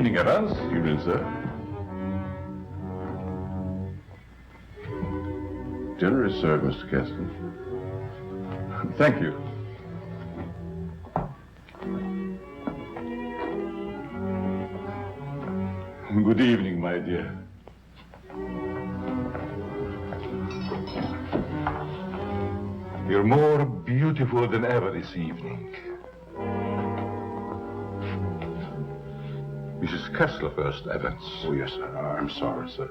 evening, Evans. Evening, sir. Dinner is served, Mr. Kessler. Thank you. Good evening, my dear. You're more beautiful than ever this evening. Mrs. Kessler first, Evans. Oh, yes, sir. I'm sorry, sir.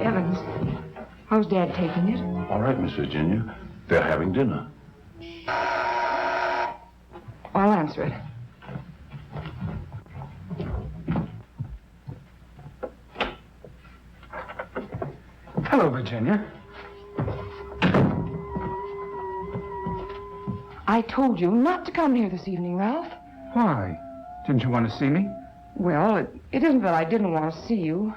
Evans, how's Dad taking it? All right, Miss Virginia. They're having dinner. I'll answer it. Hello, Virginia. I told you not to come here this evening, Ralph. Why? Didn't you want to see me? Well, it isn't that I didn't want to see you.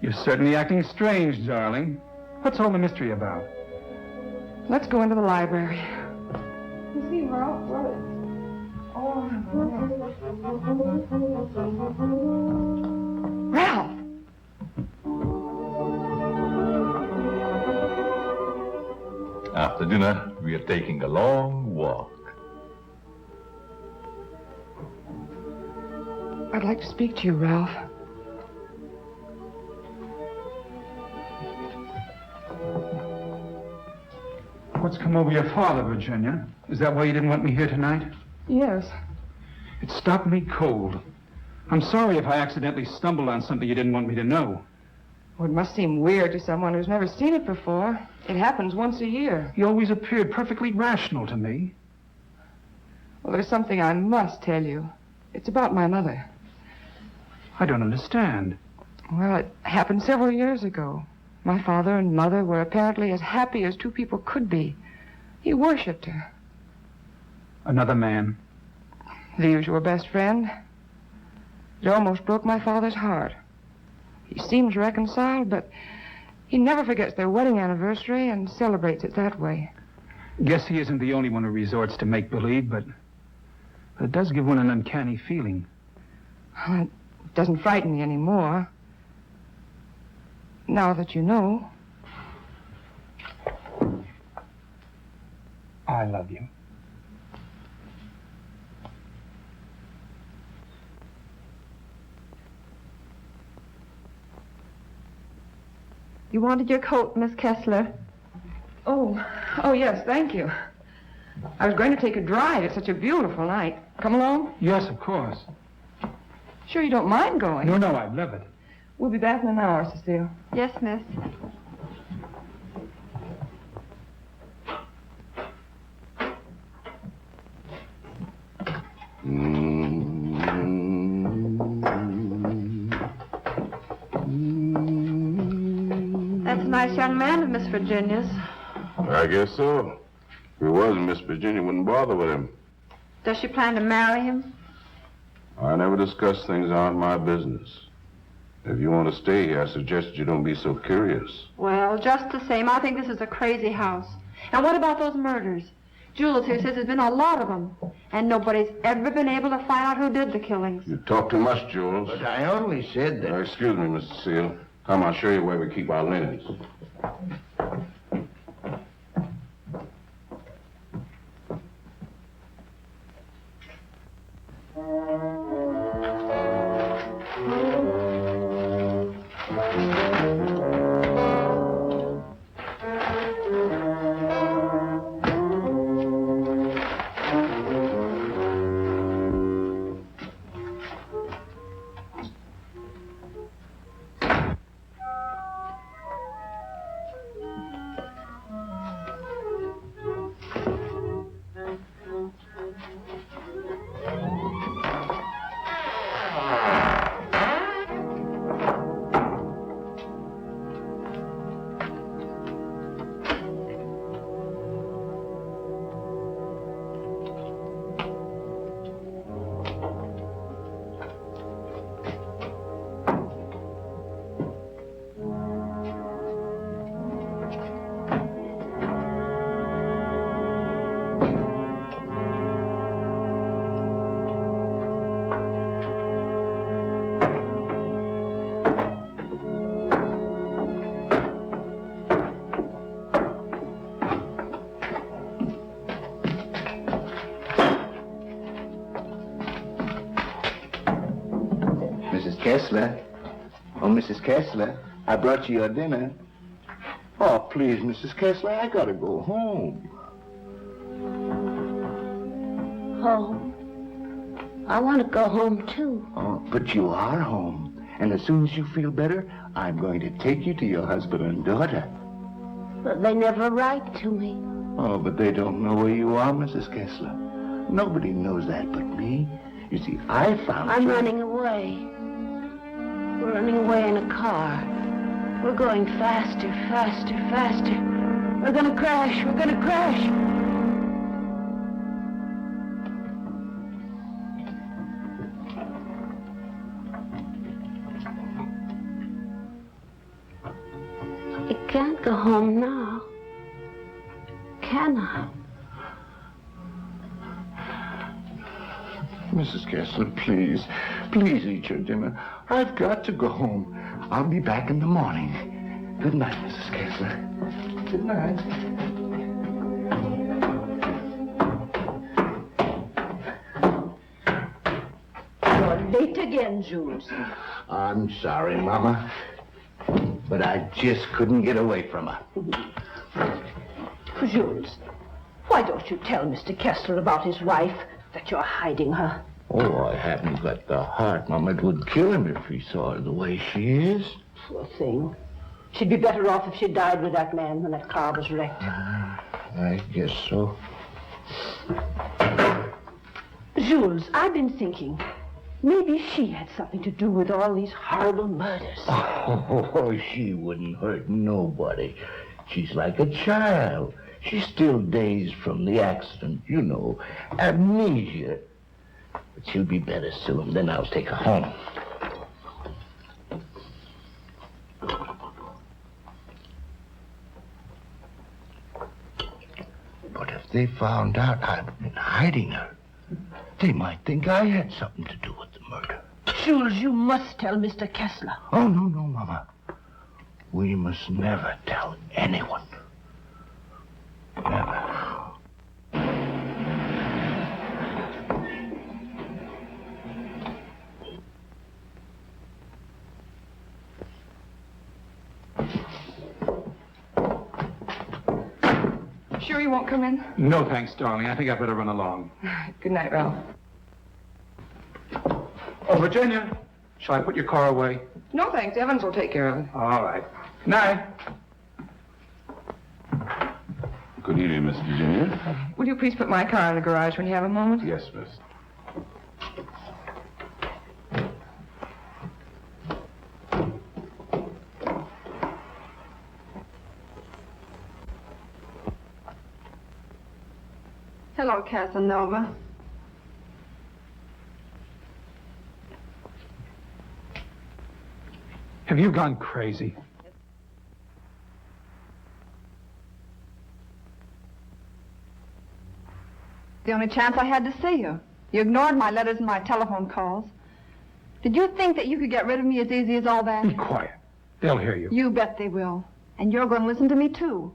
You're certainly acting strange, darling. What's all the mystery about? Let's go into the library. You see, Ralph, Ralph! After dinner, we are taking a long walk. I'd like to speak to you, Ralph. What's come over your father, Virginia? Is that why you didn't want me here tonight? Yes. It stopped me cold. I'm sorry if I accidentally stumbled on something you didn't want me to know. Well, it must seem weird to someone who's never seen it before. It happens once a year. You always appeared perfectly rational to me. Well, there's something I must tell you. It's about my mother. I don't understand. Well, it happened several years ago. My father and mother were apparently as happy as two people could be. He worshipped her. Another man. The usual best friend. It almost broke my father's heart. He seems reconciled, but he never forgets their wedding anniversary and celebrates it that way. Guess he isn't the only one who resorts to make-believe, but it does give one an uncanny feeling. Well, it doesn't frighten me anymore. Now that you know. I love you. You wanted your coat, Miss Kessler. Oh, yes, thank you. I was going to take a drive. It's such a beautiful night. Come along? Yes, of course. Sure you don't mind going? No, I'd love it. We'll be back in an hour, Cecile. Yes, miss. That's a nice young man of Miss Virginia's. I guess so. If he wasn't, Miss Virginia wouldn't bother with him. Does she plan to marry him? I never discuss things aren't my business. If you want to stay here, I suggest you don't be so curious. Well, just the same, I think this is a crazy house. And what about those murders? Jules here says there's been a lot of them, and nobody's ever been able to find out who did the killings. You talk too much, Jules. But I only said that. Excuse me, Mr. Seal. Come, I'll show you where we keep our linens. Kessler. Oh, Mrs. Kessler, I brought you your dinner. Oh, please, Mrs. Kessler, I gotta go home. Home? I want to go home, too. Oh, but you are home. And as soon as you feel better, I'm going to take you to your husband and daughter. But they never write to me. Oh, but they don't know where you are, Mrs. Kessler. Nobody knows that but me. You see, I found I'm you. running away. We're running away in a car. We're going faster, faster, faster. We're gonna crash. We're gonna crash. I can't go home now. Can I? Mrs. Kessler, please. Please eat your dinner. I've got to go home. I'll be back in the morning. Good night, Mrs. Kessler. Good night. You're late again, Jules. I'm sorry, Mama. But I just couldn't get away from her. Jules, why don't you tell Mr. Kessler about his wife, that you're hiding her? Oh, I haven't got the heart, Mama. It would kill him if he saw her the way she is. Poor thing. She'd be better off if she died with that man when that car was wrecked. I guess so. Jules, I've been thinking, maybe she had something to do with all these horrible murders. Oh, she wouldn't hurt nobody. She's like a child. She's still dazed from the accident, you know, amnesia. But she'll be better soon. Then I'll take her home. But if they found out I've been hiding her, they might think I had something to do with the murder. Jules, you must tell Mr. Kessler. Oh, no, Mama. We must never tell anyone. Never. Sure you won't come in? No, thanks, darling. I think I better run along. Good night, Ralph. Oh, Virginia, shall I put your car away? No, thanks. Evans will take care of it. All right. Good night. Good evening, Miss Virginia. Will you please put my car in the garage when you have a moment? Yes, miss. Hello, Casanova. Have you gone crazy? The only chance I had to see you. You ignored my letters and my telephone calls. Did you think that you could get rid of me as easy as all that? Be quiet. They'll hear you. You bet they will. And you're going to listen to me, too.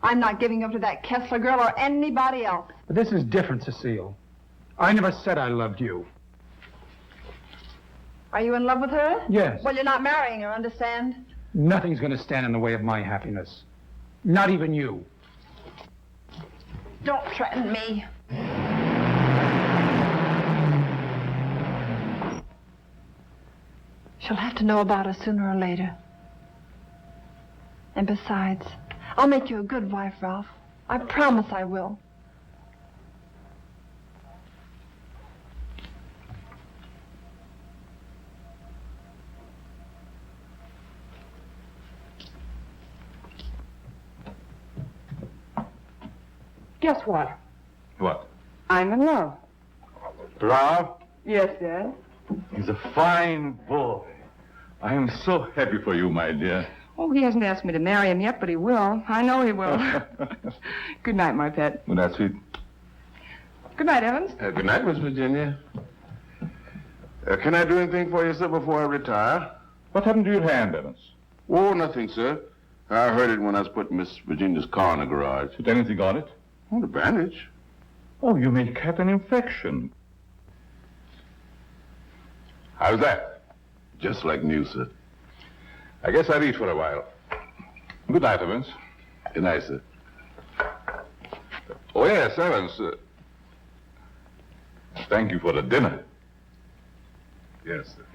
I'm not giving up to that Kessler girl or anybody else. But this is different, Cecile. I never said I loved you. Are you in love with her? Yes. Well, you're not marrying her, understand? Nothing's going to stand in the way of my happiness. Not even you. Don't threaten me. She'll have to know about us sooner or later. And besides, I'll make you a good wife, Ralph. I promise I will. Guess what? What? I'm in love. Ralph? Yes, Dad. He's a fine boy. I am so happy for you, my dear. Oh, he hasn't asked me to marry him yet, but he will. I know he will. Good night, my pet. Well, that's sweet. Good night, Evans. Good night, Miss Virginia. Can I do anything for you, sir, before I retire? What happened to your hand, Evans? Oh, nothing, sir. I heard it when I was putting Miss Virginia's car in the garage. Did anything on it? Oh, the bandage. Oh, you may had an infection. How's that? Just like new, sir. I guess I'll eat for a while. Good night, Evans. Good night, sir. Oh, yes, Evans. Thank you for the dinner. Yes, sir.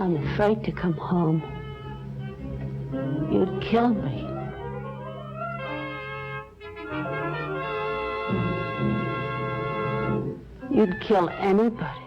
I'm afraid to come home. You'd kill me. You'd kill anybody.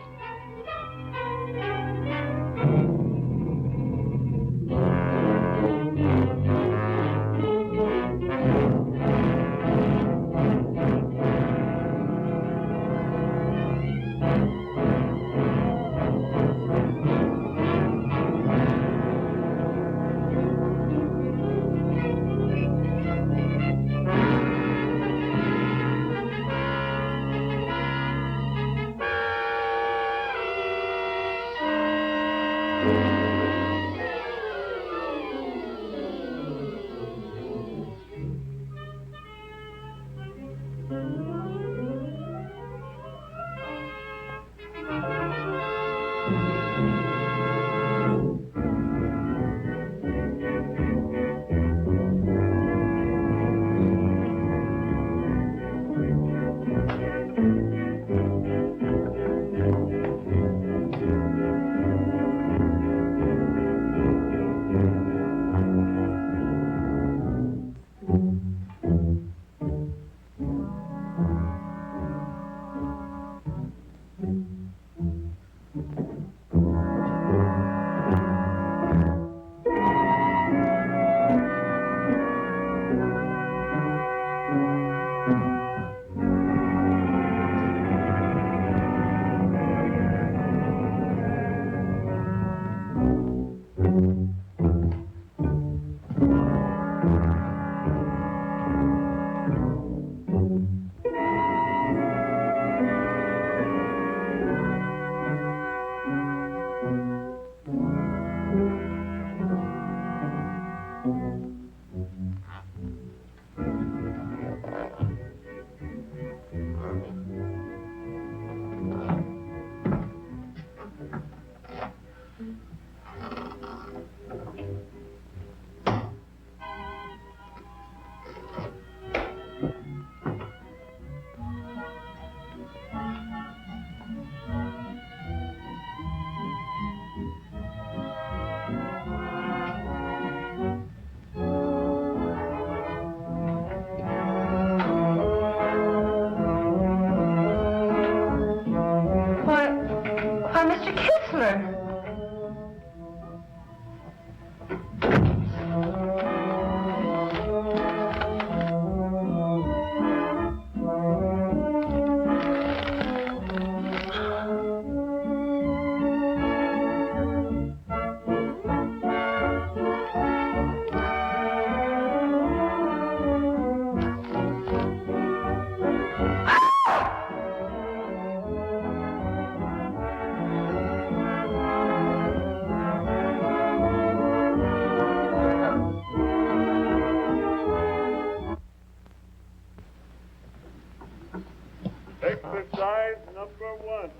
Exercise number 1.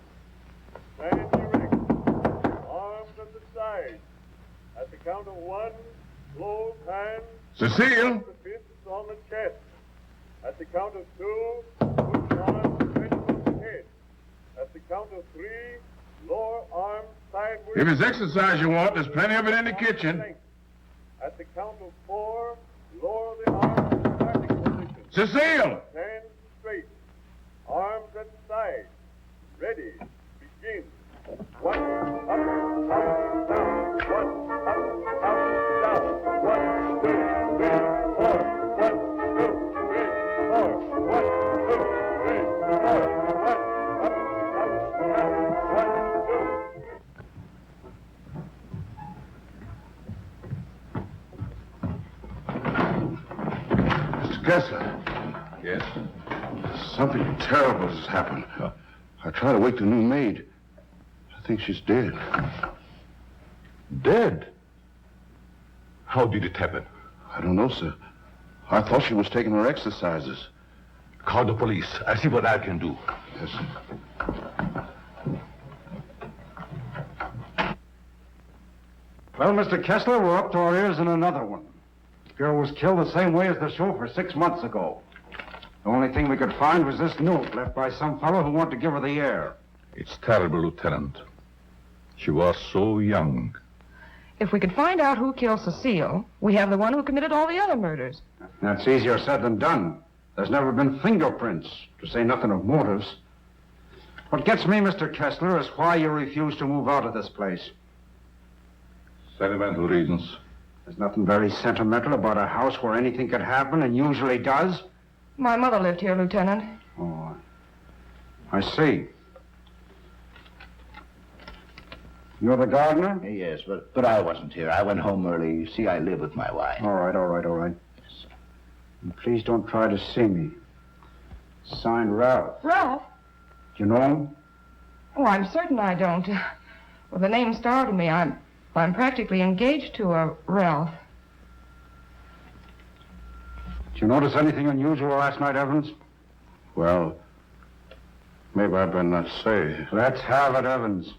Stand erect. Arms at the side. At the count of 1, close hands. Cecile! The fists on the chest. At the count of 2, push arms straight above the head. At the count of 3, lower arms sideways. If it's exercise you want, there's plenty of it in the kitchen. At the count of 4, lower the arms to starting position. Cecile! Stand straight. Arms at side. Ready. Begin. 1, up, down. 1, up, down. 1, 2, 3, 4. 1, 2, 3, 4. 1, 2, 3, 4. 1, up, down. 1, 2. Mr. Kessler. Yes? Something terrible has happened. I tried to wake the new maid. I think she's dead. Dead? How did it happen? I don't know, sir. I thought she was taking her exercises. Call the police. I'll see what I can do. Yes, sir. Well, Mr. Kessler, we're up to our ears in another one. The girl was killed the same way as the chauffeur 6 months ago. The only thing we could find was this note left by some fellow who wanted to give her the air. It's terrible, Lieutenant. She was so young. If we could find out who killed Cecile, we have the one who committed all the other murders. That's easier said than done. There's never been fingerprints, to say nothing of motives. What gets me, Mr. Kessler, is why you refuse to move out of this place. Sentimental reasons. There's nothing very sentimental about a house where anything could happen and usually does. My mother lived here, Lieutenant. Oh, I see. You're the gardener? Yes, but I wasn't here. I went home early. You see, I live with my wife. All right. And please don't try to see me. Signed, Ralph. Ralph? Do you know him? Oh, I'm certain I don't. Well, the name startled me. I'm practically engaged to a Ralph. Did you notice anything unusual last night, Evans? Well, maybe I better not say. Let's have it, Evans.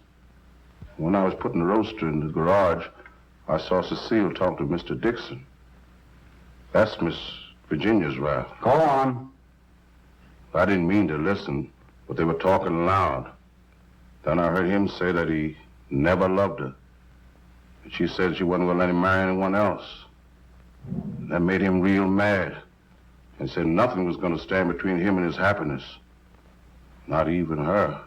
When I was putting the roaster in the garage, I saw Cecile talk to Mr. Dixon. That's Miss Virginia's Ralph. Go on. I didn't mean to listen, but they were talking loud. Then I heard him say that he never loved her. And she said she wasn't going to let him marry anyone else. That made him real mad. And said nothing was going to stand between him and his happiness. Not even her.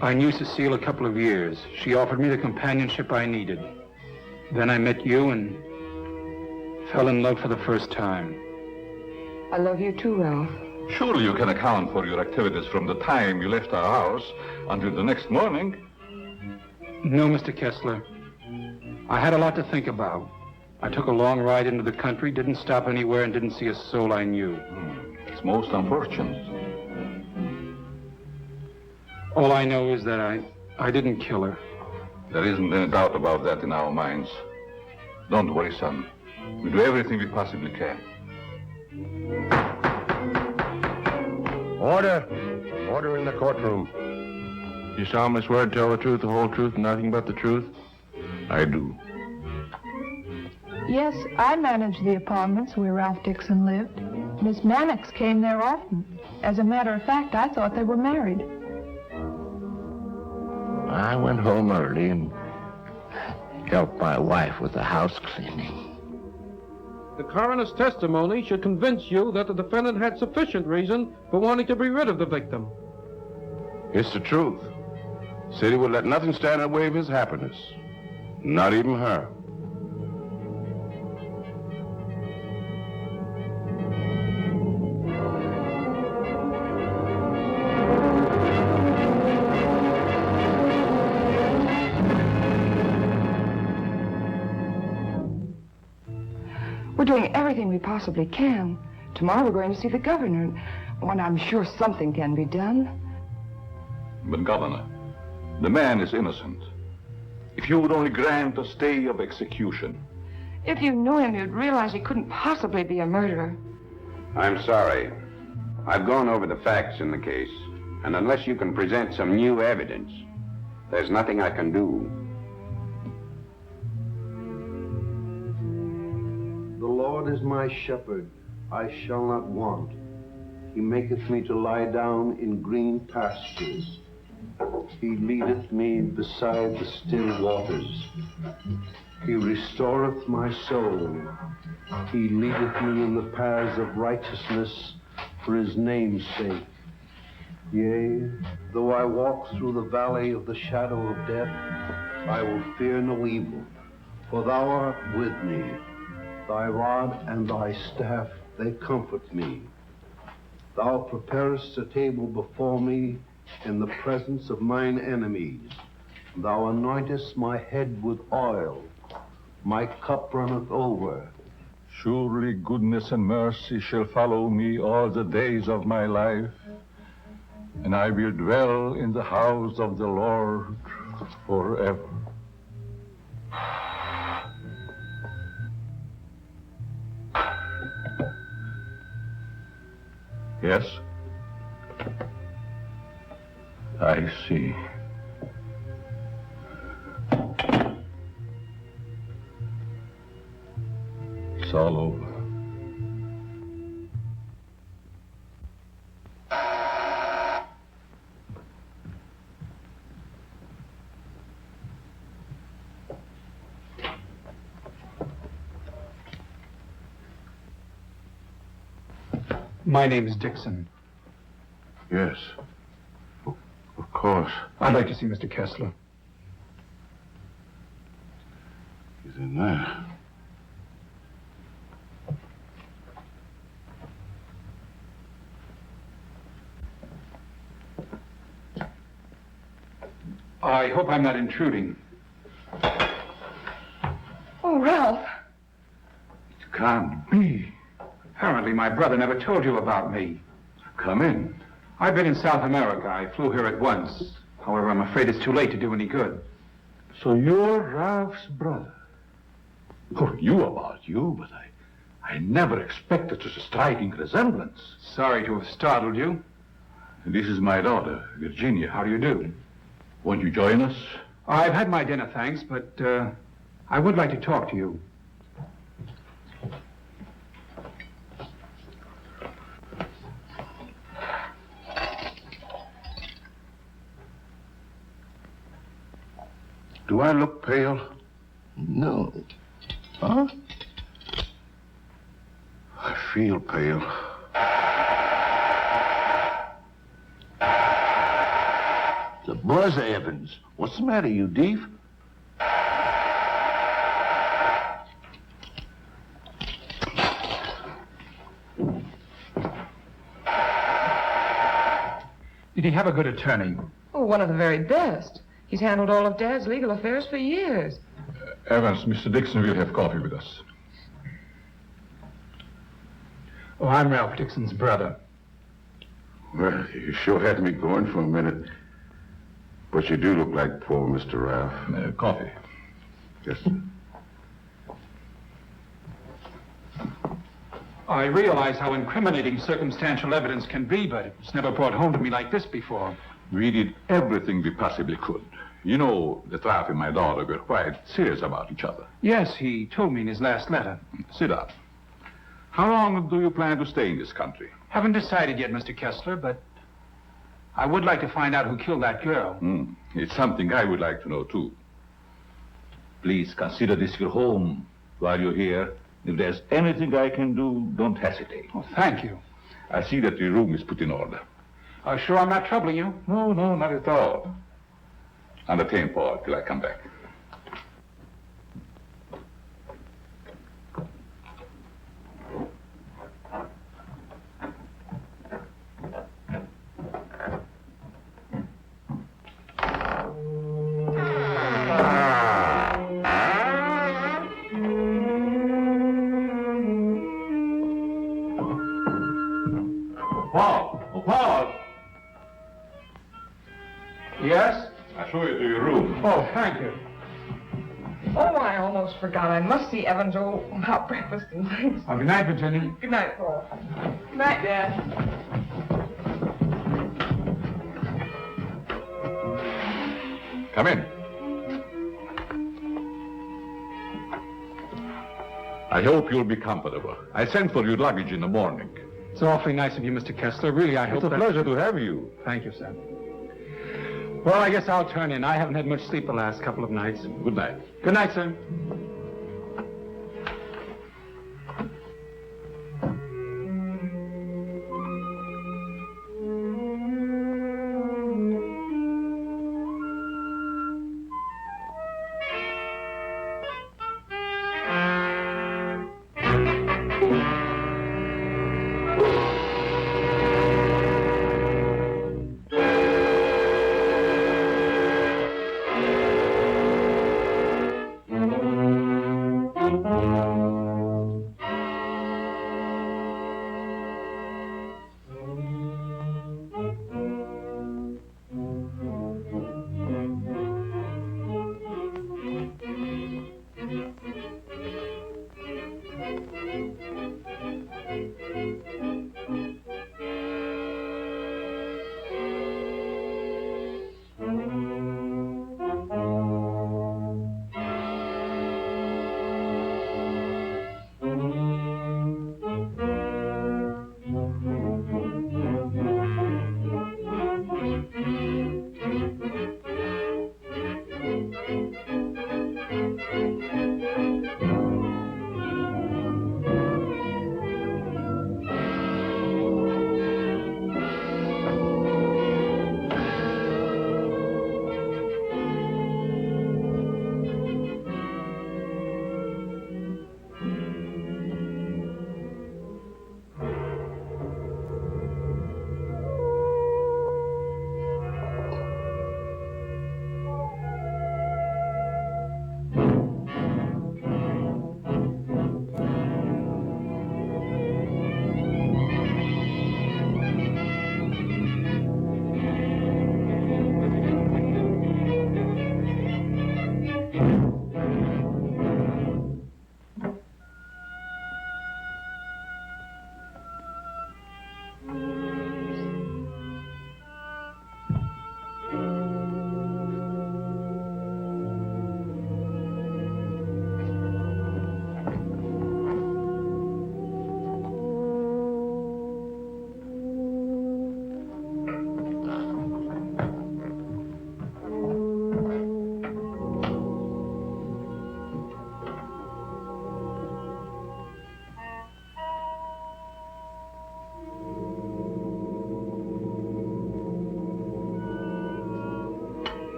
I knew Cecile a couple of years. She offered me the companionship I needed. Then I met you and fell in love for the first time. I love you too, Ralph. Surely you can account for your activities from the time you left our house until the next morning. No, Mr. Kessler. I had a lot to think about. I took a long ride into the country, didn't stop anywhere, and didn't see a soul I knew. It's most unfortunate. All I know is that I didn't kill her. There isn't any doubt about that in our minds. Don't worry, son. We'll do everything we possibly can. Order! Order in the courtroom. You solemnly swear to tell the truth, the whole truth, and nothing but the truth? I do. Yes, I managed the apartments where Ralph Dixon lived. Miss Mannix came there often. As a matter of fact, I thought they were married. I went home early and helped my wife with the house cleaning. The coroner's testimony should convince you that the defendant had sufficient reason for wanting to be rid of the victim. It's the truth. Said he would let nothing stand in the way of his happiness. Not even her. We're doing everything we possibly can. Tomorrow we're going to see the governor. Oh, and I'm sure something can be done. But, Governor, the man is innocent. If you would only grant a stay of execution. If you knew him, you'd realize he couldn't possibly be a murderer. I'm sorry. I've gone over the facts in the case, and unless you can present some new evidence, there's nothing I can do. The Lord is my shepherd, I shall not want. He maketh me to lie down in green pastures. He leadeth me beside the still waters. He restoreth my soul. He leadeth me in the paths of righteousness for his name's sake. Yea, though I walk through the valley of the shadow of death, I will fear no evil, for thou art with me. Thy rod and thy staff, they comfort me. Thou preparest a table before me in the presence of mine enemies. Thou anointest my head with oil. My cup runneth over. Surely goodness and mercy shall follow me all the days of my life, and I will dwell in the house of the Lord forever. Yes? I see. It's all over. My name is Dixon. Yes. Of course. I'd like to see Mr. Kessler. He's in there. I hope I'm not intruding. Oh, Ralph. It can't be. Apparently my brother never told you about me. Come in. I've been in South America. I flew here at once. However, I'm afraid it's too late to do any good. So you're Ralph's brother. Who knew about you, but I never expected such a striking resemblance. Sorry to have startled you. This is my daughter, Virginia. How do you do? Won't you join us? I've had my dinner, thanks, but I would like to talk to you. Do I look pale? No. Huh? I feel pale. The buzz, Evans. What's the matter, you deef? Did he have a good attorney? Oh, one of the very best. He's handled all of Dad's legal affairs for years. Evans, Mr. Dixon will have coffee with us. Oh, I'm Ralph Dixon's brother. Well, you sure had me going for a minute. But you do look like poor Mr. Ralph. Coffee. Yes, sir. I realize how incriminating circumstantial evidence can be, but it's never brought home to me like this before. We did everything we possibly could. You know that Ralph and my daughter were quite serious about each other. Yes, he told me in his last letter. Sit down. How long do you plan to stay in this country? Haven't decided yet, Mr. Kessler, but I would like to find out who killed that girl. It's something I would like to know, too. Please consider this your home while you're here. If there's anything I can do, don't hesitate. Oh, thank you. I see that your room is put in order. Sure I'm not troubling you? No, not at all. Entertain Paul till I come back. Paul! Oh, Paul! Yes? I'll show you to your room. Oh, thank you. Oh, I almost forgot. I must see Evans about breakfast and things. Oh, good night, Virginia. Good night, Paul. Good night, Dad. Come in. I hope you'll be comfortable. I sent for your luggage in the morning. It's awfully nice of you, Mr. Kessler. Really, I hope It's a pleasure to have you. Thank you, sir. Well, I guess I'll turn in. I haven't had much sleep the last couple of nights. Good night. Good night, sir.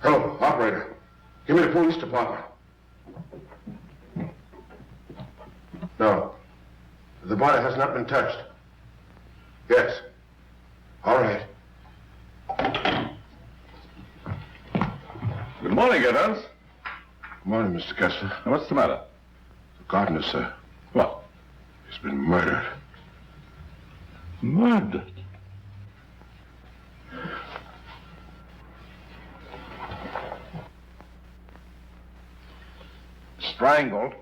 Hello, operator. Give me the police department. No. The body has not been touched. Yes. All right. Good morning, Evans. Good morning, Mr. Kessler. What's the matter? The gardener, sir. What? He's been murdered. Murdered? strangled.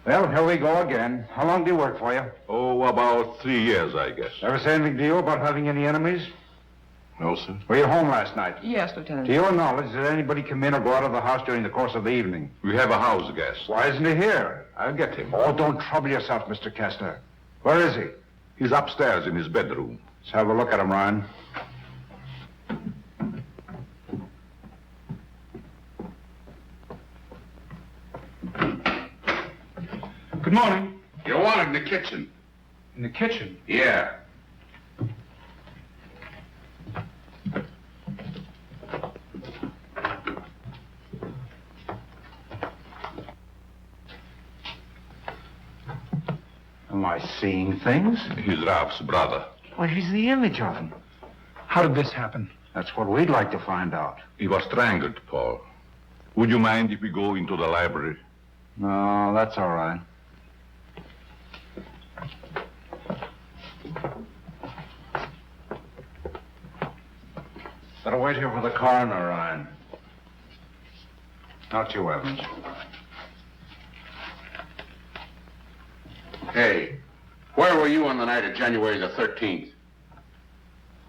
Well, here we go again. How long do you work for you? Oh, about 3 years, I guess. Ever say anything to you about having any enemies? No, sir. Were you home last night? Yes, Lieutenant. To your knowledge, did anybody come in or go out of the house during the course of the evening? We have a house guest. Why isn't he here? I'll get him. Oh, don't trouble yourself, Mr. Kessler. Where is he? He's upstairs in his bedroom. Let's have a look at him, Ryan. Good morning. You're wanted in the kitchen. In the kitchen? Yeah. Am I seeing things? He's Ralph's brother. Well, he's the image of him. How did this happen? That's what we'd like to find out. He was strangled, Paul. Would you mind if we go into the library? No, that's all right. Better wait here for the coroner, Ryan. Not you, Evans. Hey, where were you on the night of January the 13th?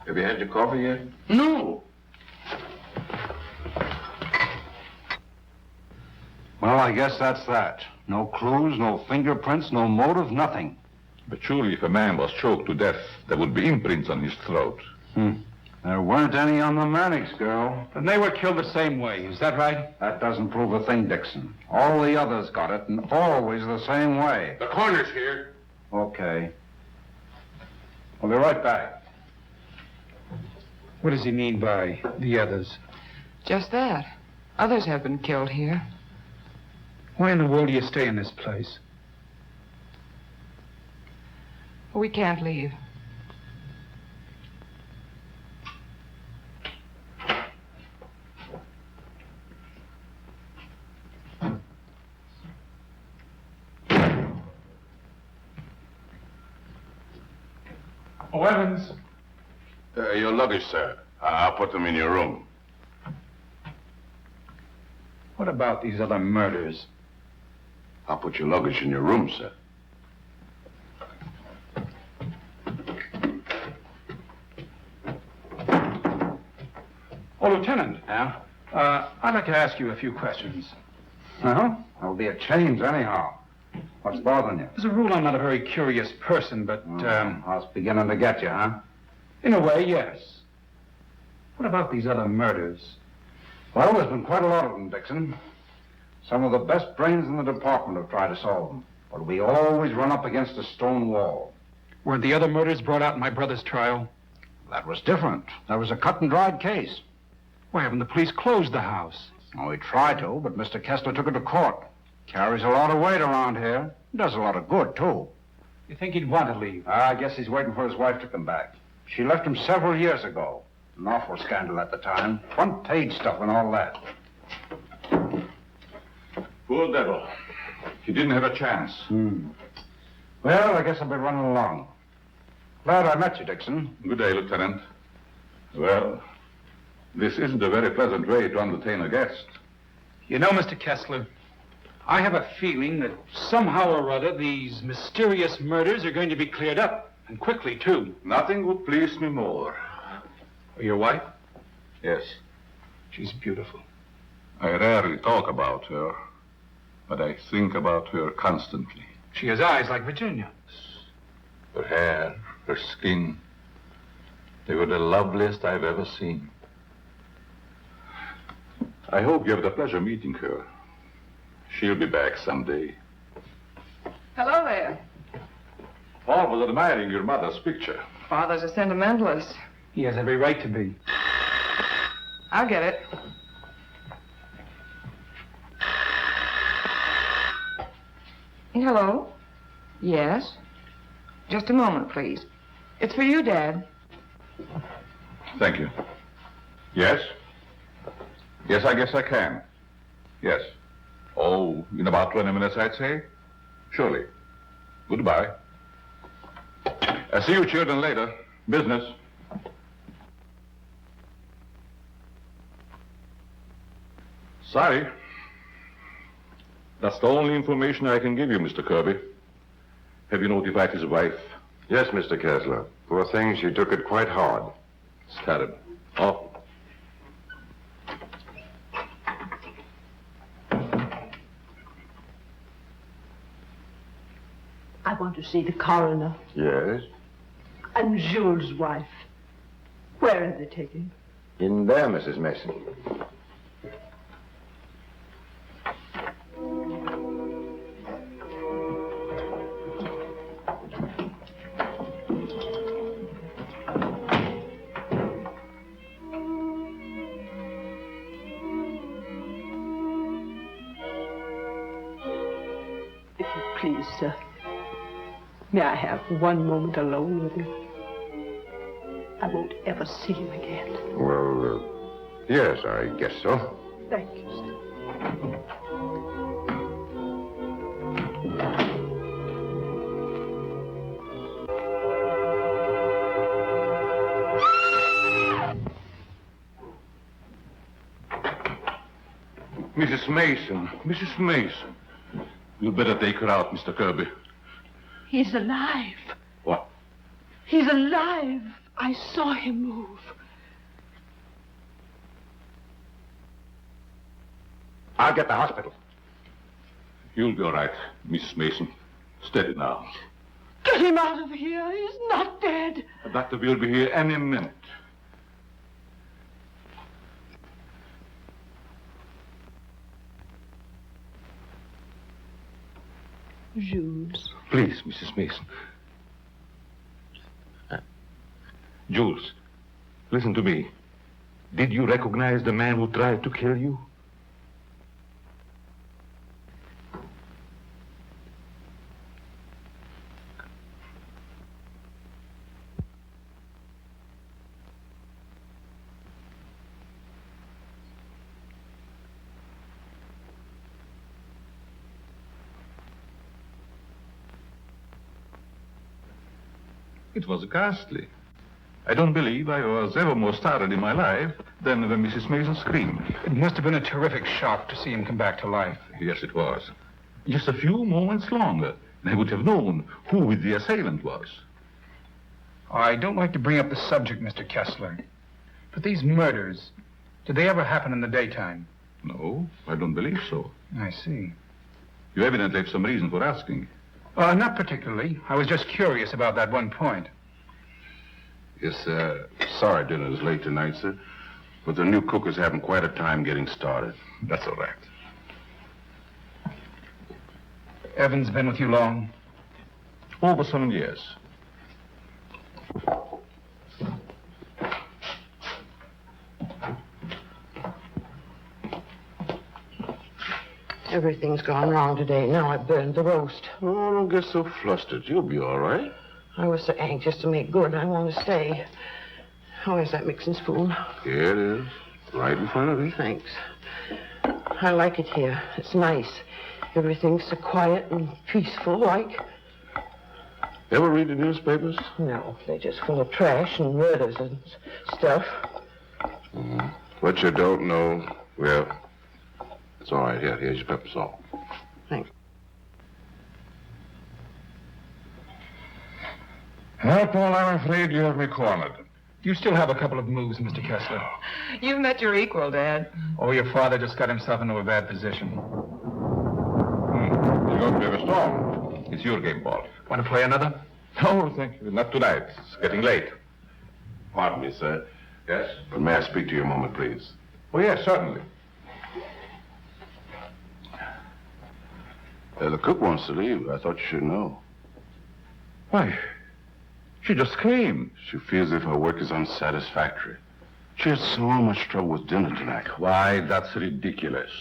Have you had your coffee yet? No. Well, I guess that's that. No clues, no fingerprints, no motive, nothing. But surely if a man was choked to death, there would be imprints on his throat. There weren't any on the Mannix girl. Then they were killed the same way, is that right? That doesn't prove a thing, Dixon. All the others got it, and always the same way. The coroner's here. Okay. We'll be right back. What does he mean by the others? Just that. Others have been killed here. Why in the world do you stay in this place? We can't leave. Oh, Evans. Your luggage, sir. I'll put them in your room. What about these other murders? I'll put your luggage in your room, sir. Oh, Lieutenant. Yeah? I'd like to ask you a few questions. Well, there'll be a change anyhow. What's bothering you? As a rule, I'm not a very curious person, but, I was beginning to get you, huh? in a way, yes. What about these other murders? Well, there's been quite a lot of them, Dixon. Some of the best brains in the department have tried to solve them. But we always run up against a stone wall. Weren't the other murders brought out in my brother's trial? That was different. That was a cut-and-dried case. Why haven't the police closed the house? Oh, we tried to, but Mr. Kessler took it to court. Carries a lot of weight around here. Does a lot of good, too. You think he'd want to leave? I guess he's waiting for his wife to come back. She left him several years ago. An awful scandal at the time. Front-page stuff and all that. Poor devil. He didn't have a chance. Well, I guess I'll be running along. Glad I met you, Dixon. Good day, Lieutenant. Well, this isn't a very pleasant way to entertain a guest. You know, Mr. Kessler, I have a feeling that somehow or other these mysterious murders are going to be cleared up, and quickly, too. Nothing would please me more. Your wife? Yes. She's beautiful. I rarely talk about her, but I think about her constantly. She has eyes like Virginia. Her hair, her skin, they were the loveliest I've ever seen. I hope you have the pleasure meeting her. She'll be back someday. Hello there. Paul was admiring your mother's picture. Father's a sentimentalist. He has every right to be. I'll get it. Hello? Yes? Just a moment, please. It's for you, Dad. Thank you. Yes? Yes, I guess I can. Yes. Oh, in about 20 minutes, I'd say. Surely. Goodbye. I'll see you children later. Business. Sorry. That's the only information I can give you, Mr. Kirby. Have you notified his wife? Yes, Mr. Kessler. Poor thing, she took it quite hard. It's terrible. Awful. I want to see the coroner Yes? and Jules' wife. Where are they taken? In there, Mrs. Mason. If you please, sir. May I have one moment alone with him? I won't ever see him again. Well, yes, I guess so. Thank you, sir. Mrs. Mason. Mrs. Mason. You'd better take her out, Mr. Kirby. He's alive. What? He's alive. I saw him move. I'll get the hospital. You'll be all right, Mrs. Mason. Steady now. Get him out of here. He's not dead. The doctor will be here any minute. Jules. Please, Mrs. Mason. Jules, listen to me. Did you recognize the man who tried to kill you? It was ghastly. I don't believe I was ever more startled in my life than when Mrs. Mason screamed. It must have been a terrific shock to see him come back to life. Yes, it was. Just a few moments longer, and I would have known who the assailant was. I don't like to bring up the subject, Mr. Kessler, but these murders, did they ever happen in the daytime? No, I don't believe so. I see. You evidently have some reason for asking. Not particularly. I was just curious about that one point. Yes, sorry dinner is late tonight, sir. But the new cook is having quite a time getting started. That's all right. Evan's been with you long? Over 7 years. Everything's gone wrong today. Now I burned the roast. Oh, don't get so flustered. You'll be all right. I was so anxious to make good. I want to stay. Oh, where's that mixing spoon? Here it is. Right in front of you. Thanks. I like it here. It's nice. Everything's so quiet and peaceful, like. Ever read the newspapers? No, they're just full of trash and murders and stuff. What you don't know, well, it's all right. Here's your pepper salt. Thanks. Well, Paul, I'm afraid you have me cornered. You still have a couple of moves, Mr. Kessler. You've met your equal, Dad. Oh, your father just got himself into a bad position. You're going to be a storm. It's your game, Paul. Want to play another? No, thank you. Not tonight. It's getting late. Pardon me, sir. Yes? But may I speak to you a moment, please? Oh, yes, certainly. The cook wants to leave. I thought you should know. Why, she just came. She feels as if her work is unsatisfactory. She had so much trouble with dinner tonight. Why, that's ridiculous.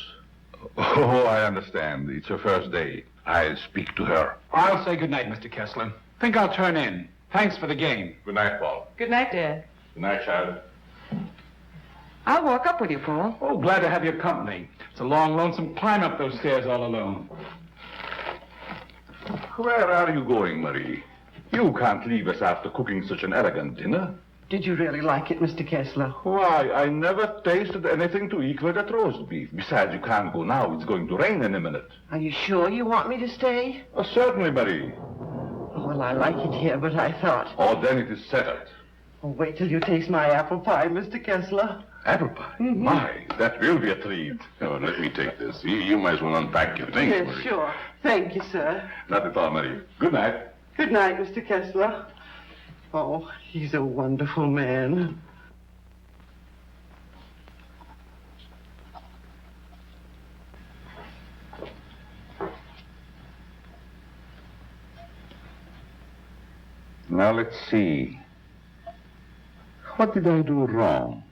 Oh, I understand. It's her first day. I'll speak to her. I'll say goodnight, Mr. Kessler. Think I'll turn in. Thanks for the game. Good night, Paul. Good night, Dad. Good night, child. I'll walk up with you, Paul. Oh, glad to have your company. It's a long, lonesome climb up those stairs all alone. Where are you going, Marie? You can't leave us after cooking such an elegant dinner. Did you really like it, Mr. Kessler? Why, I never tasted anything to equal that roast beef. Besides, you can't go now. It's going to rain in a minute. Are you sure you want me to stay? Certainly, Marie. Well, I like it here, but I thought... Oh, then it is settled. Oh, wait till you taste my apple pie, Mr. Kessler. Apple pie? My, that will be a treat. Oh, let me take this. You might as well unpack your things, Yes, Marie. sure. Thank you, sir. Not at all, Marie. Good night. Good night, Mr. Kessler. Oh, he's a wonderful man. Now, let's see. What did I do wrong?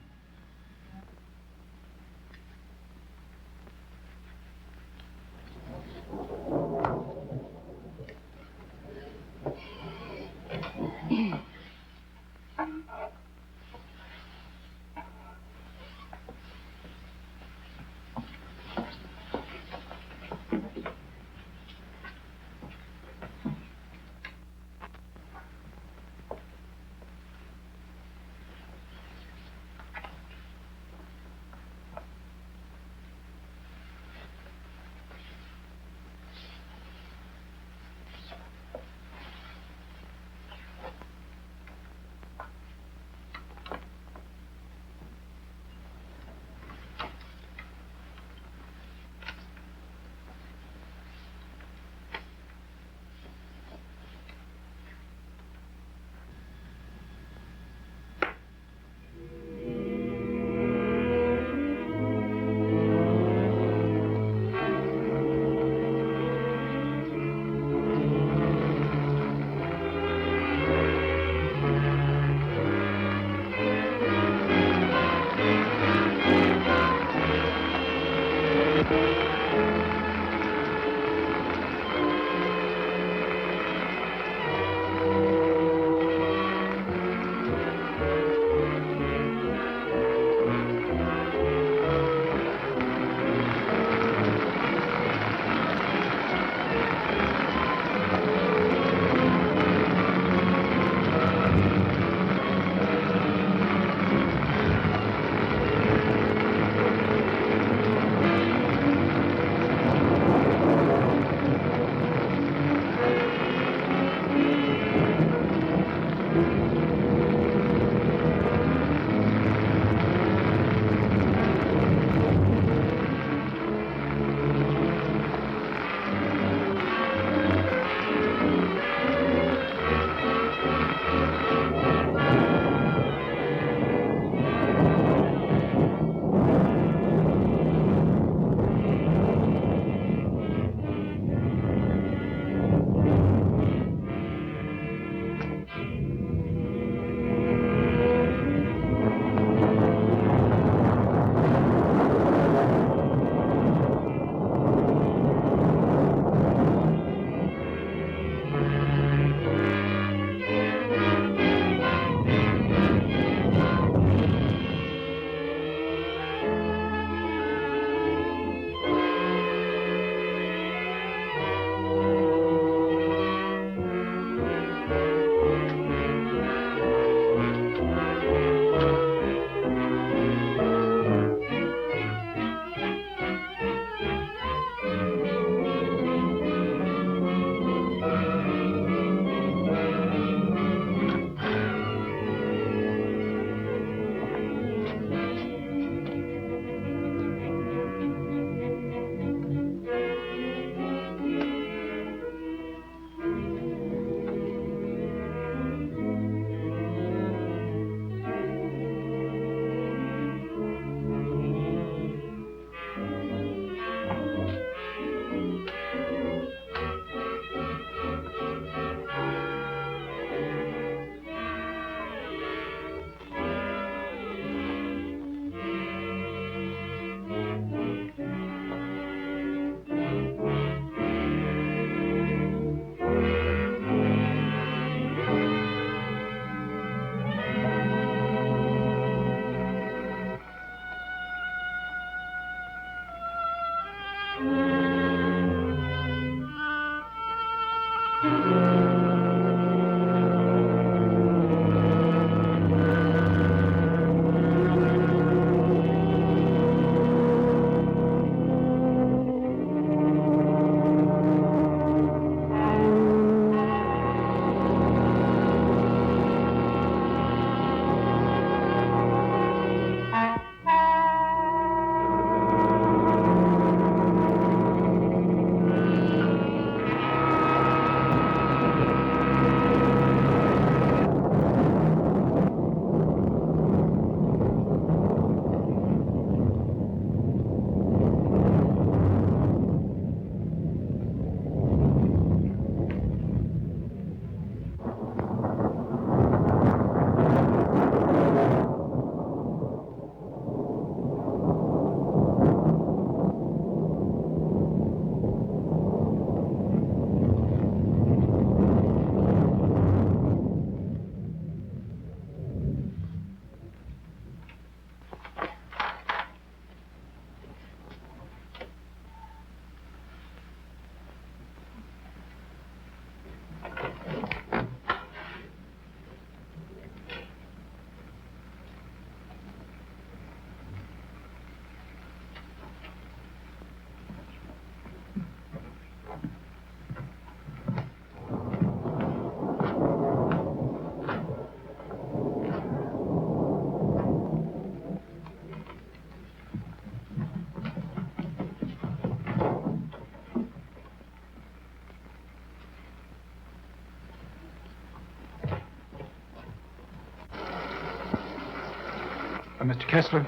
Mr. Kessler?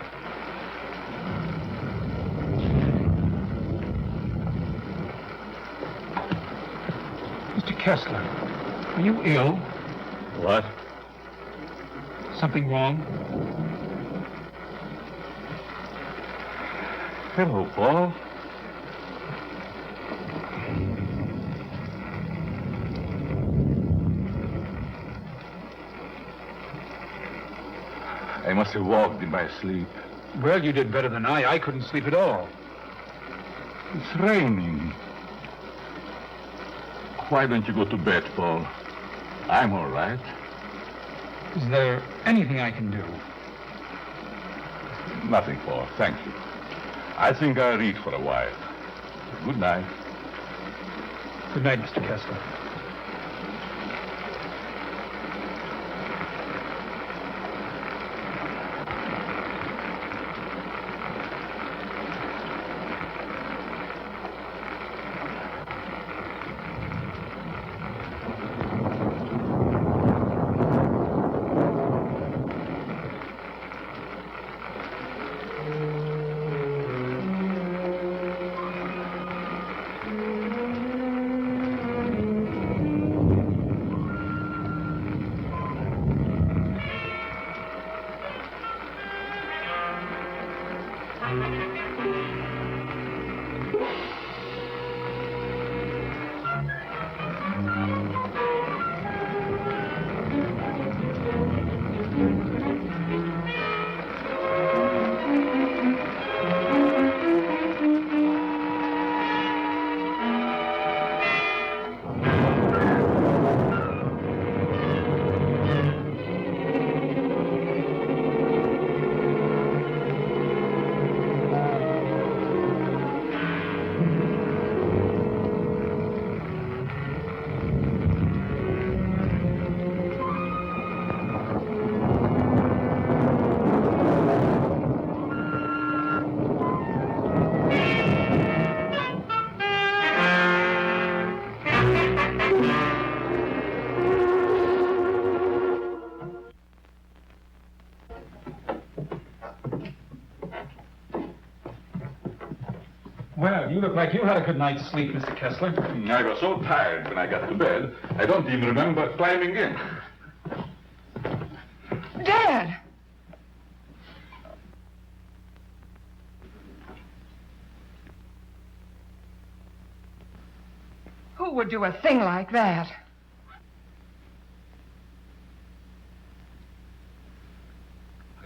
Mr. Kessler, are you ill? What? Something wrong? Hello, Paul. I must have walked in my sleep. Well, you did better than I. I couldn't sleep at all. It's raining. Why don't you go to bed, Paul? I'm all right. Is there anything I can do? Nothing, Paul. Thank you. I think I'll read for a while. Good night. Good night, Mr. Kessler. Well, you look like you had a good night's sleep, Mr. Kessler. I was so tired when I got to bed, I don't even remember climbing in. Dad! Who would do a thing like that?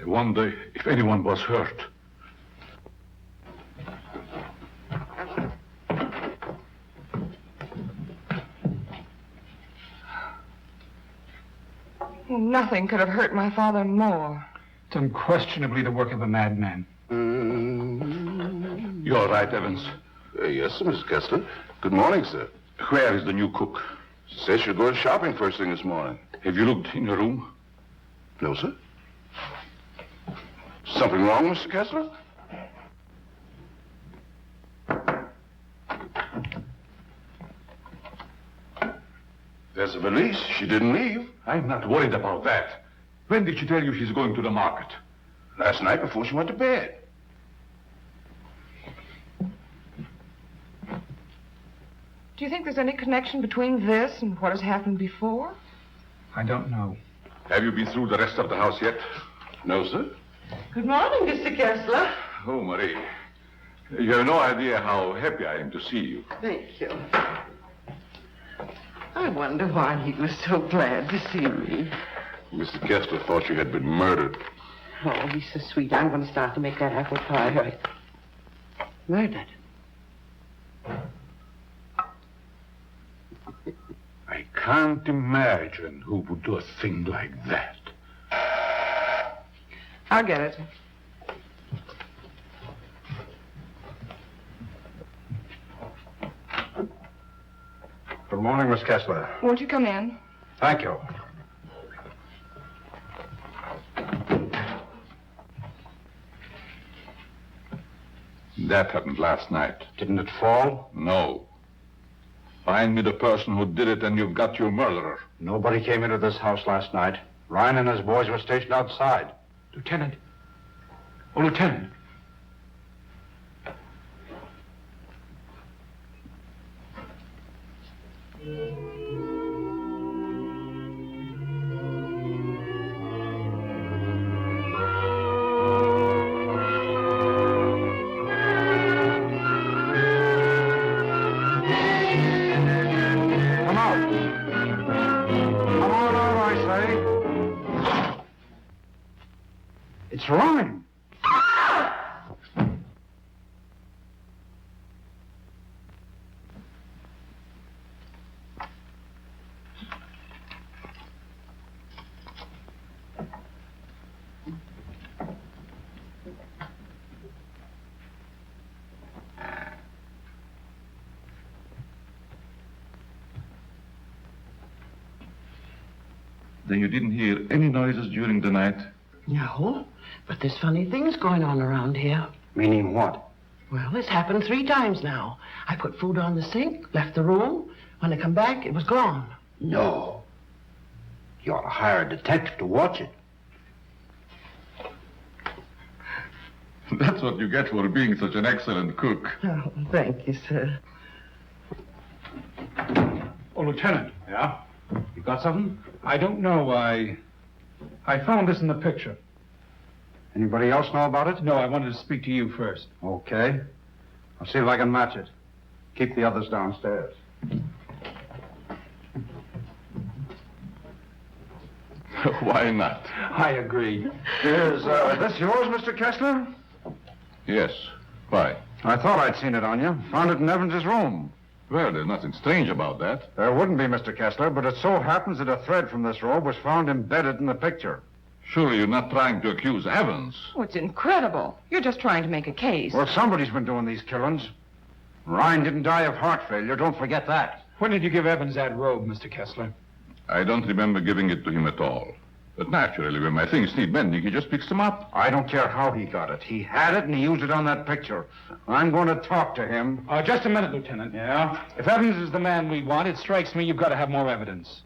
I wonder if anyone was hurt. Nothing could have hurt my father more. It's unquestionably the work of a madman. You all right, Evans? Yes, sir, Mr. Kessler. Good morning, sir. Where is the new cook? She said she'll go shopping first thing this morning. Have you looked in your room? No, sir. Something wrong, Mr. Kessler? There's a valise. She didn't leave. I'm not worried about that. When did she tell you she's going to the market? Last night before she went to bed. Do you think there's any connection between this and what has happened before? I don't know. Have you been through the rest of the house yet? No, sir. Good morning, Mr. Kessler. Oh, Marie. You have no idea how happy I am to see you. Thank you. I wonder why he was so glad to see me. Mr. Kessler thought you had been murdered. Oh, he's so sweet. I'm going to start to make that apple pie right. Murdered. I can't imagine who would do a thing like that. I'll get it. Good morning, Miss Kessler. Won't you come in? Thank you. That happened last night. Didn't it fall? No. Find me the person who did it and you've got your murderer. Nobody came into this house last night. Ryan and his boys were stationed outside. Lieutenant, Oh, Lieutenant. Come out. Come on out, I say. It's running. Then you didn't hear any noises during the night? No, but there's funny things going on around here. Meaning what? Well, it's happened 3 times now. I put food on the sink, left the room. When I come back, it was gone. No. You ought to hire a detective to watch it. That's what you get for being such an excellent cook. Oh, thank you, sir. Oh, Lieutenant. Yeah? You got something? I don't know. I found this in the picture. Anybody else know about it? No, I wanted to speak to you first. Okay. I'll see if I can match it. Keep the others downstairs. Why not? I agree. Is this yours, Mr. Kessler? Yes. Why? I thought I'd seen it on you. Found it in Evans's room. Well, there's nothing strange about that. There wouldn't be, Mr. Kessler, but it so happens that a thread from this robe was found embedded in the picture. Surely you're not trying to accuse Evans. Oh, it's incredible. You're just trying to make a case. Well, somebody's been doing these killings. Ryan didn't die of heart failure. Don't forget that. When did you give Evans that robe, Mr. Kessler? I don't remember giving it to him at all. But naturally, when my things need mending, he just picks them up. I don't care how he got it. He had it and he used it on that picture. I'm going to talk to him. Just a minute, Lieutenant. Yeah? If Evans is the man we want, it strikes me you've got to have more evidence.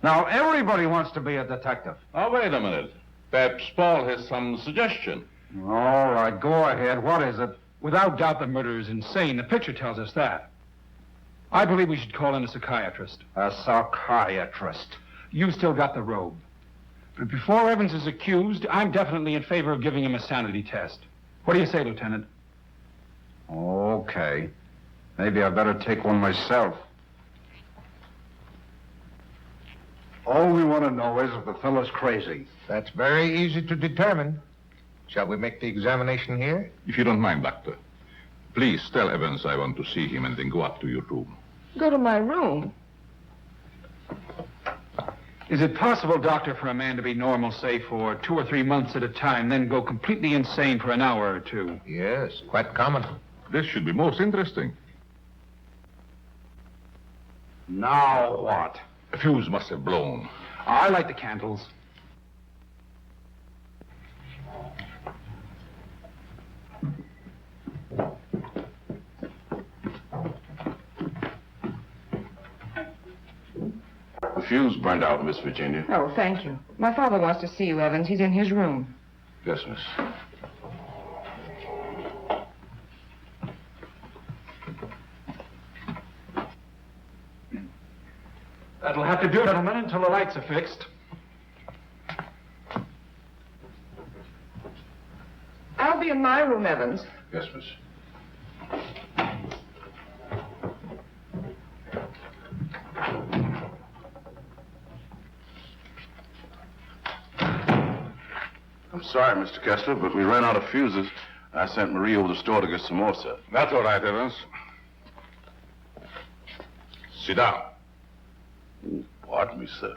Now, everybody wants to be a detective. Oh, wait a minute. Perhaps Paul has some suggestion. All right, go ahead. What is it? Without doubt, the murder is insane. The picture tells us that. I believe we should call in a psychiatrist. A psychiatrist. You still got the robe. But before Evans is accused, I'm definitely in favor of giving him a sanity test. What do you say, Lieutenant? Okay. Maybe I better take one myself. All we want to know is if the fellow's crazy. That's very easy to determine. Shall we make the examination here? If you don't mind, Doctor. Please tell Evans I want to see him and then go up to your room. Go to my room. Is it possible, Doctor, for a man to be normal, say, for 2 or 3 months at a time, then go completely insane for an hour or 2? Yes, quite common. This should be most interesting. Now what? The fuse must have blown. I light the candles. The fuse burned out, Miss Virginia. Oh, thank you. My father wants to see you, Evans. He's in his room. Yes, miss. That'll have to do, gentlemen, until the lights are fixed. I'll be in my room, Evans. Yes, miss. I'm sorry, Mr. Kessler, but we ran out of fuses. I sent Marie over to the store to get some more, sir. That's all right, Evans. Sit down. Pardon me, sir.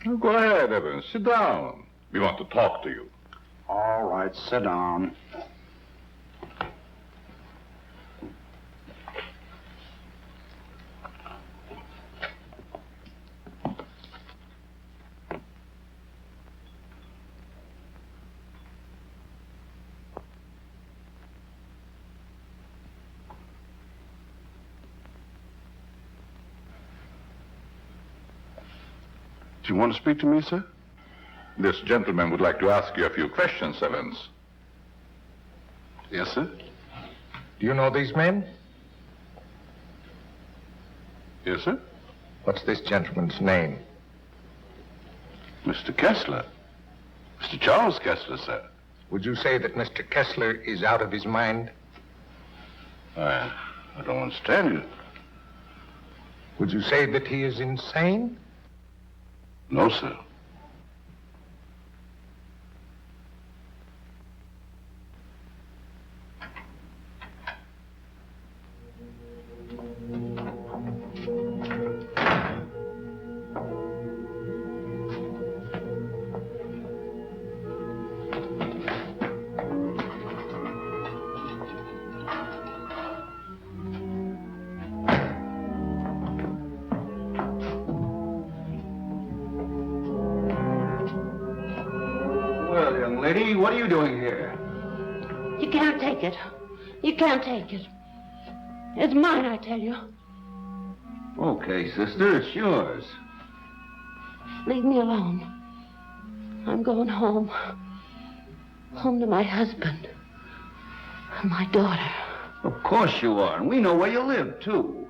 Oh, go ahead, Evans. Sit down. We want to talk to you. All right, sit down. Do you want to speak to me, sir? This gentleman would like to ask you a few questions, Evans. Yes, sir? Do you know these men? Yes, sir? What's this gentleman's name? Mr. Kessler. Mr. Charles Kessler, sir. Would you say that Mr. Kessler is out of his mind? I don't understand you. Would you say that he is insane? No, sir. Well, young lady, what are you doing here? You can't take it. You can't take it. It's mine, I tell you. Okay, sister, it's yours. Leave me alone. I'm going home. Home to my husband. And my daughter. Of course you are, and we know where you live, too.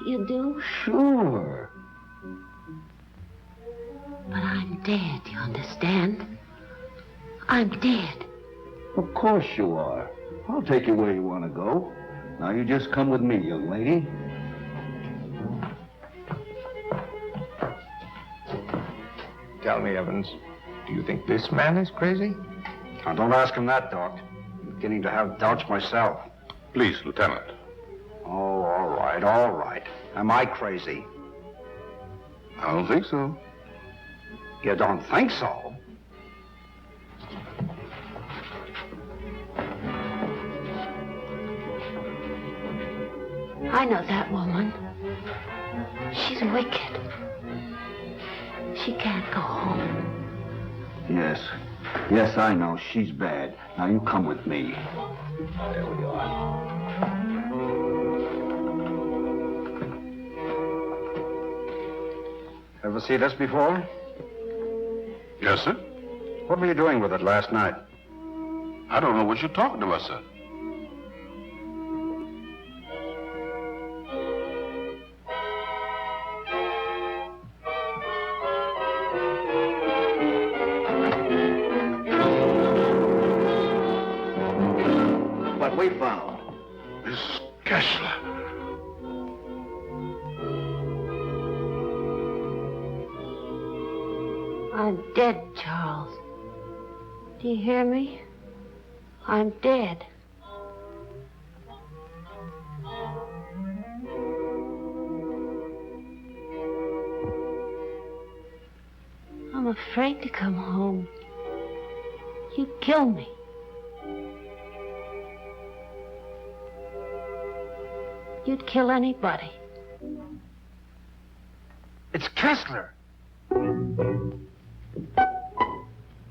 You do? Sure. But I'm dead, you understand? I'm dead. Of course you are. I'll take you where you want to go. Now you just come with me, young lady. Tell me, Evans, do you think this man is crazy? Now, don't ask him that, Doc. I'm beginning to have doubts myself. Please, Lieutenant. Oh, all right. Am I crazy? I don't think so. You don't think so? I know that woman. She's wicked. She can't go home. Yes, I know. She's bad. Now you come with me. There we are. Ever see this before? Yes, sir? What were you doing with it last night? I don't know what you're talking about, sir. What we found. Miss Kessler. I'm dead, Charles. Do you hear me? I'm dead. I'm afraid to come home. You'd kill me. You'd kill anybody. It's Kessler.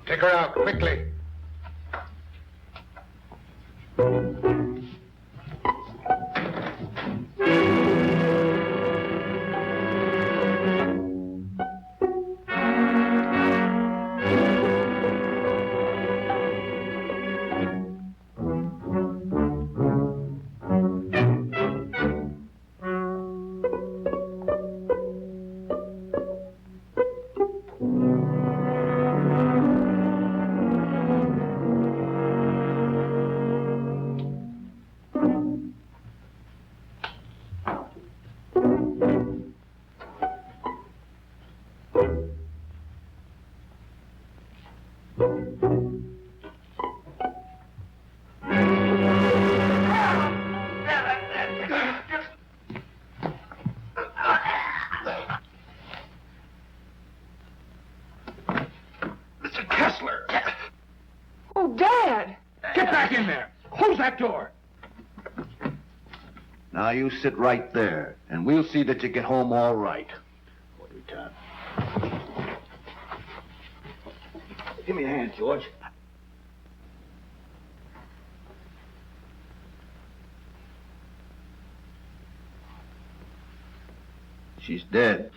Take her out, quickly. Mr. Kessler. Oh, Dad! Get back in there. Close that door. Now you sit right there, and we'll see that you get home all right. What do you got? Give me a hand, George. She's dead.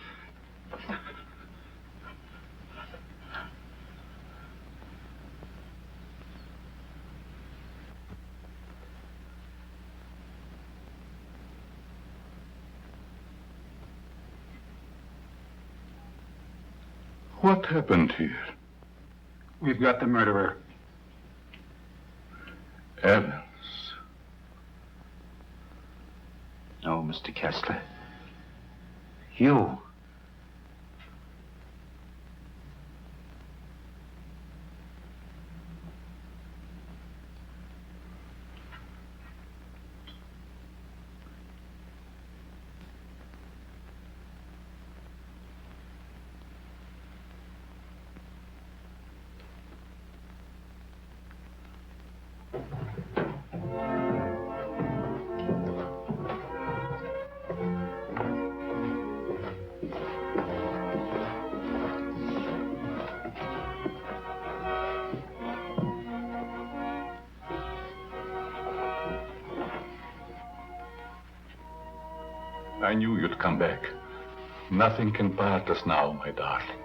What happened here? We've got the murderer. Evans. No, Mr. Kessler. You. I knew you'd come back. Nothing can part us now, my darling.